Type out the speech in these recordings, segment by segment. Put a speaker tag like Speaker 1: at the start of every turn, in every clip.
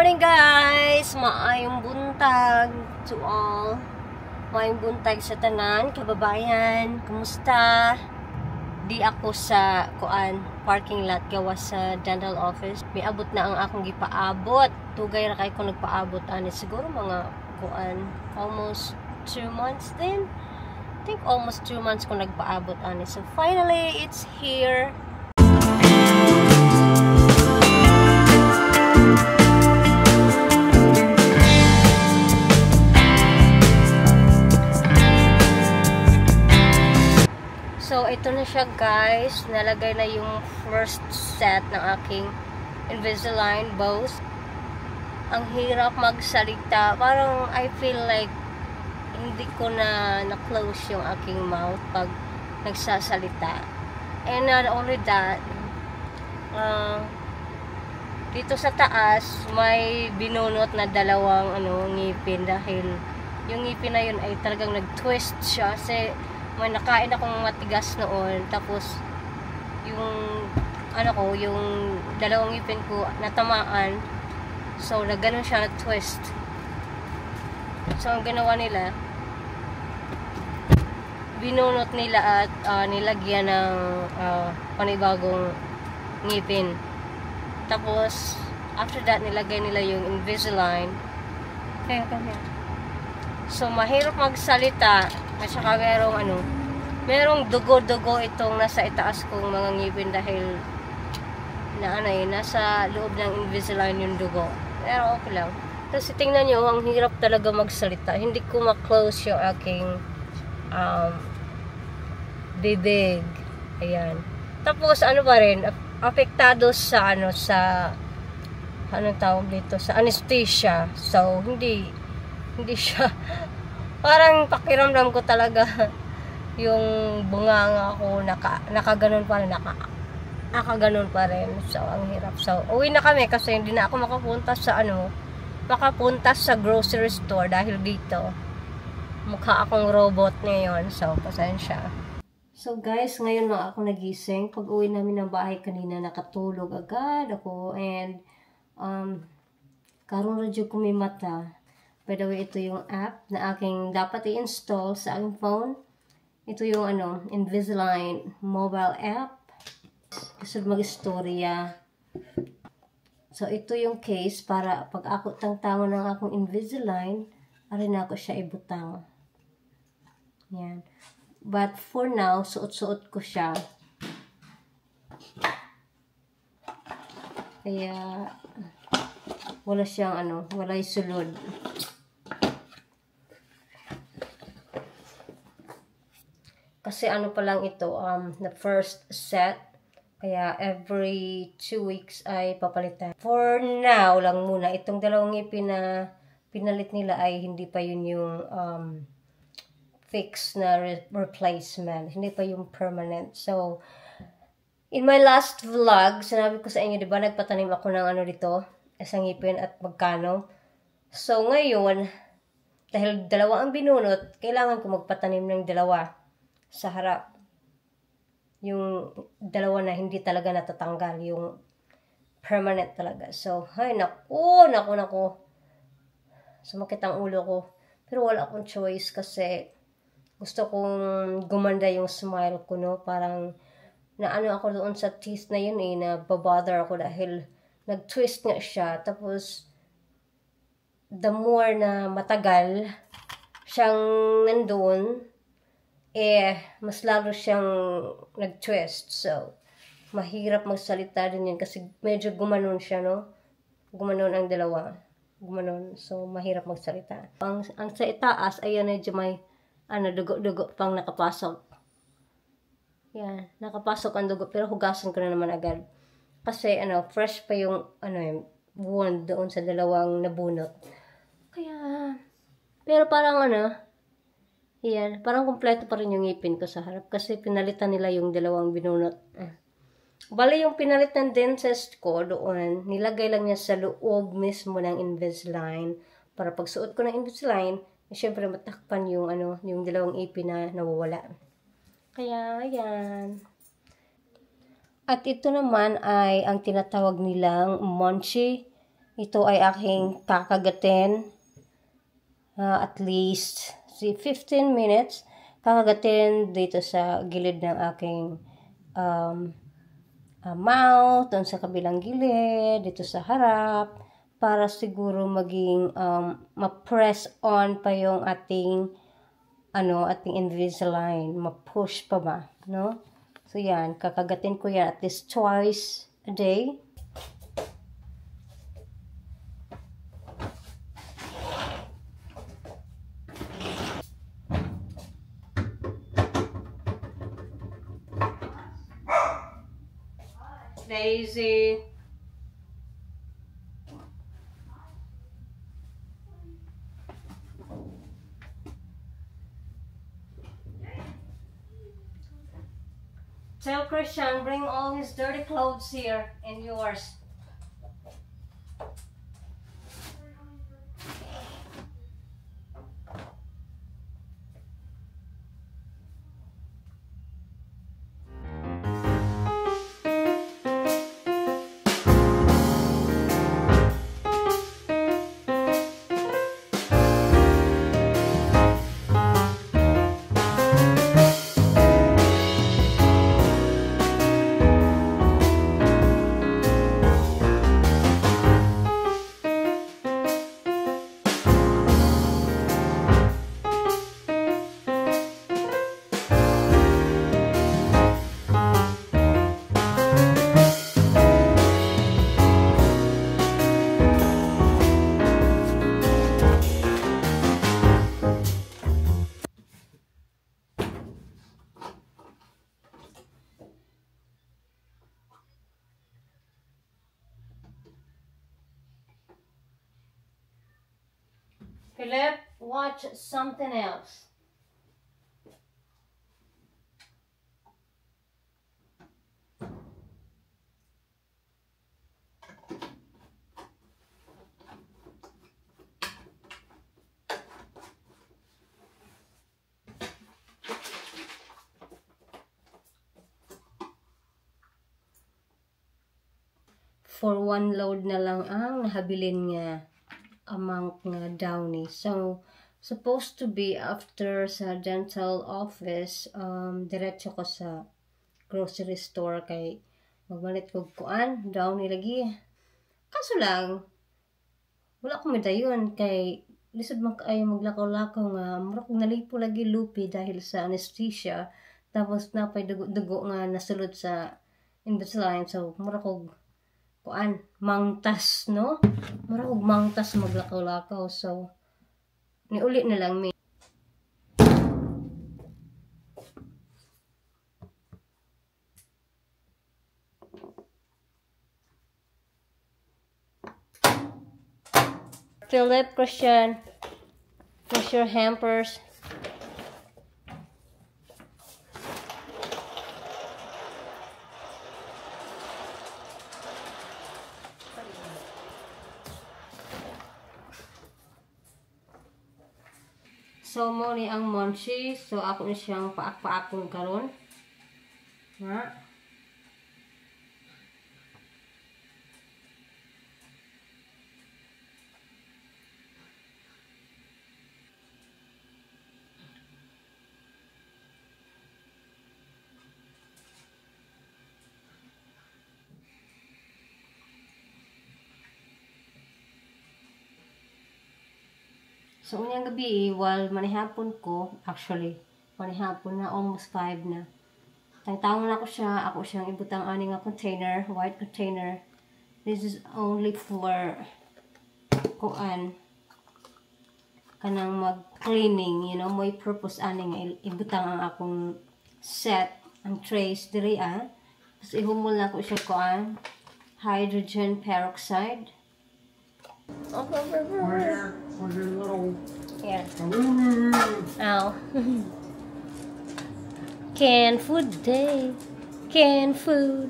Speaker 1: morning guys! Maayong buntag to all. Maayong buntag sa tanan, kababayan. Kumusta? Di ako sa parking lot gawa sa dental office. May abot na ang akong gipaabot. Tugay ra kay ko nagpaabot ani siguro mga almost 2 months din. I think almost 2 months ko nagpaabot ani. So finally it's here. So, ito na siya guys. Nalagay na yung first set ng aking Invisalign both. Ang hirap magsalita. Parang I feel like hindi ko na-close yung aking mouth pag nagsasalita. And not only that, dito sa taas, may binunot na dalawang ngipin dahil yung ngipin na yun ay talagang nag-twist siya kasi may nakain akong matigas noon, tapos yung yung dalawang ngipin ko natamaan, so nagganon siya, nag-twist. So ang ginawa nila, binunot nila at nilagyan ng panibagong ngipin. Tapos after that nilagay nila yung Invisalign. So mahirap magsalita. At saka merong dugo-dugo itong nasa itaas kong mga ngipin dahil nasa loob ng Invisalign yung dugo. Pero okay lang. Kasi tingnan nyo, ang hirap talaga magsalita. Hindi ko ma-close yung aking bibig. Ayan. Tapos pa rin, apektado sa tawag dito, sa anesthesia. So hindi siya parang pakiramdam ko talaga yung bunganga ko nakaganon pa rin, nakaganon pa rin. So ang hirap. So uwi na kami kasi hindi na ako makapunta sa grocery store dahil dito mukha akong robot ngayon. So pasensya. So guys, ngayon lang ako nagising. Pag uwi namin ng bahay kanina, nakatulog agad ako and karon radyo ko may mata. By the way, ito yung app na aking dapat i-install sa aking phone. Ito yung Invisalign mobile app. Gusto mag-istorya. So, ito yung case para pag ako tangtangon ng akong Invisalign, arin ako siya ibutang. Yan. But for now, suot-suot ko siya. Kaya, wala siyang wala yung sulod. Kasi pa lang ito, the first set. Kaya every 2 weeks ay papalitan. For now lang muna, itong dalawang ngipin na pinalit nila ay hindi pa yun yung fixed na replacement. Hindi pa yung permanent. So, in my last vlog, sinabi ko sa inyo, diba, nagpatanim ako ng dito, isang ngipin at magkano. So, ngayon, dahil dalawa ang binunot, kailangan ko magpatanim ng dalawa sa harap. Yung dalawa na hindi talaga natatanggal, yung permanent talaga. So, ay naku. Sumakit ang ulo ko. Pero wala akong choice kasi gusto kong gumanda yung smile ko, no? Parang ako doon sa teeth na yun na babother ako dahil nag-twist nga siya. Tapos, the more na matagal siyang nandoon, mas lalo siyang nag-twist. So, mahirap magsalita din yun kasi medyo gumanon siya, no? Gumanon ang dalawa. Gumanon. So, mahirap magsalita. Ang sa itaas, ayan, medyo may dugo-dugo pang nakapasok. Yan, nakapasok ang dugo. Pero hugasan ko na naman agad. Kasi, fresh pa yung, wound doon sa dalawang nabunot. Kaya, pero parang, yan, parang kumpleto pa rin yung ngipin ko sa harap kasi pinalitan nila yung dalawang binunot. Bali yung pinalit ng dentist ko doon, nilagay lang niya sa loob mismo ng Invisalign para pag suot ko ng Invisalign, syempre matakpan yung yung dalawang ipin na nawawala. Kaya, yan. At ito naman ay ang tinatawag nilang Monchi ito ay aking kakagatin. At least 15 minutes. Kakagatin dito sa gilid ng aking mouth, doon sa kabilang gilid, dito sa harap, para siguro maging ma-press on pa yung ating ating Invisalign, ma-push pa ba, no? So yan, kakagatin ko yan at least twice a day. Daisy. Tell Christian, bring all his dirty clothes here and yours. Philip, watch something else. For one load na lang ang nahabilin nga amount nga downy. So, supposed to be after sa dental office, diretso ko sa grocery store kay magmalit ko kuan, downy lagi. Kaso lang, wala ko midayon kay lisod man kaayo maglakaw-lakaw nga murag nalipo lagi lupi dahil sa anesthesia. Tapos napay dugo nga nasulod sa Invisalign. So, murag ko kuan mangtas, no? Mura og mangtas maglakaw-lakaw. So niuli na lang mi. Philip, Christian, push your hampers. So, mo ni ang Monchi. So, ako na siyang paak-paakong karon. Ha? So, unyang gabi, while manihapon ko, actually, manihapon na, almost 5 na. Tangtangon ako siyang ibutang ani nga container, white container. This is only for kuan kanang mag-cleaning, you know, may purpose ani nga ibutang ang akong set, ang trays diri Tapos ihumol na ko siya kuan, hydrogen peroxide.
Speaker 2: Where's your little...
Speaker 1: Yeah. Ow. Canned food day. Canned food.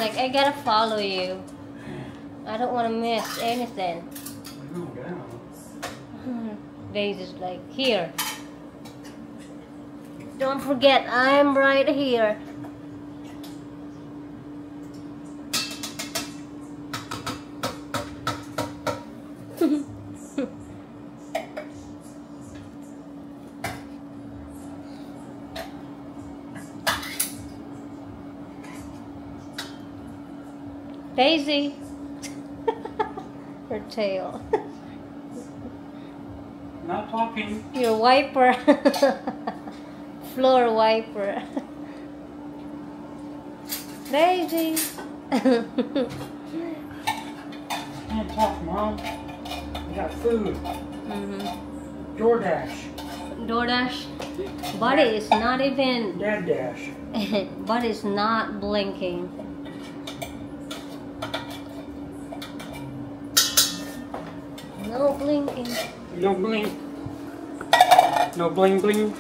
Speaker 1: Like, I gotta follow you. I don't want to miss anything. Daisy's like, here. Don't forget, I'm right here. Daisy. Her tail.
Speaker 2: Not talking.
Speaker 1: Your wiper. Floor wiper. Daisy.
Speaker 2: Can't talk, Mom. We got food. DoorDash.
Speaker 1: DoorDash. Buddy is not even.
Speaker 2: Dad Dash.
Speaker 1: Buddy's not blinking. No blinking.
Speaker 2: No blink. No bling bling.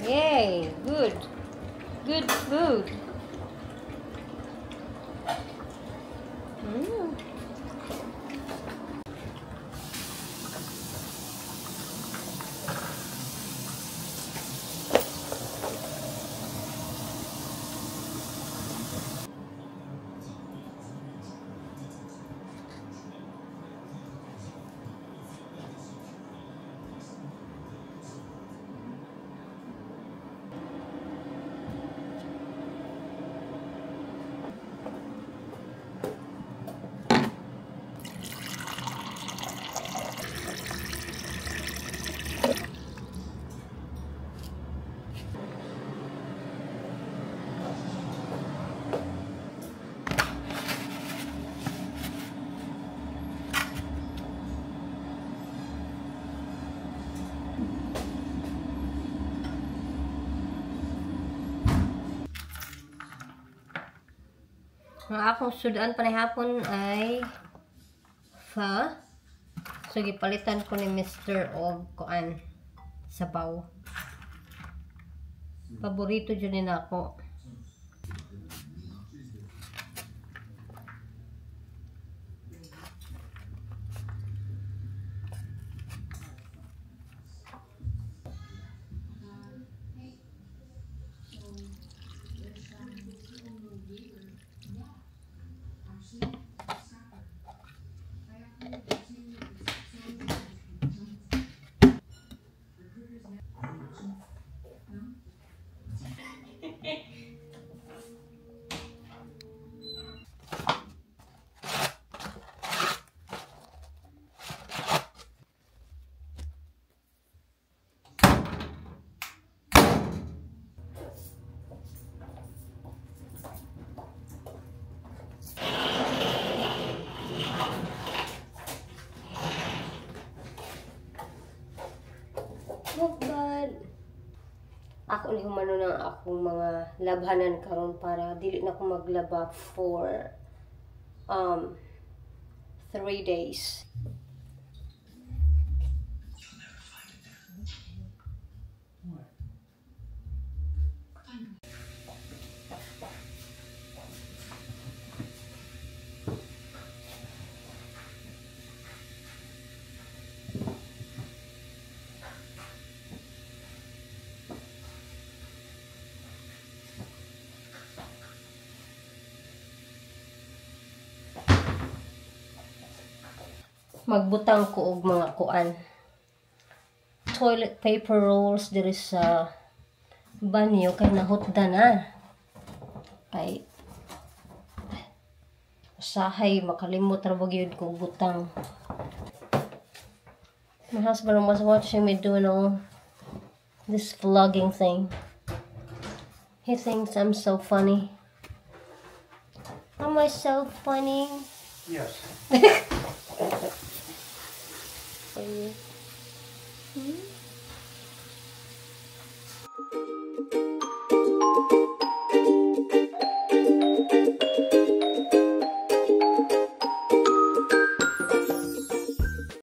Speaker 1: Yay, good. Good food. Mm. Ang akong sudan panihapon ay pho. So gipalitan ko ni Mr. og kuan sabaw. Paborito jud ni nako. Ako ni humano ng akong mga labhanan karon para dili na ko maglaba for 3 days. Magbutang ko og mga kuan. Toilet paper rolls diri sa banyo kay nahutda na. Kay usahay makalimot ra gyud ko butang. My husband was watching me doing all this vlogging thing. He thinks I'm so funny. Am I so funny?
Speaker 2: Yes.
Speaker 1: For you. Hmm?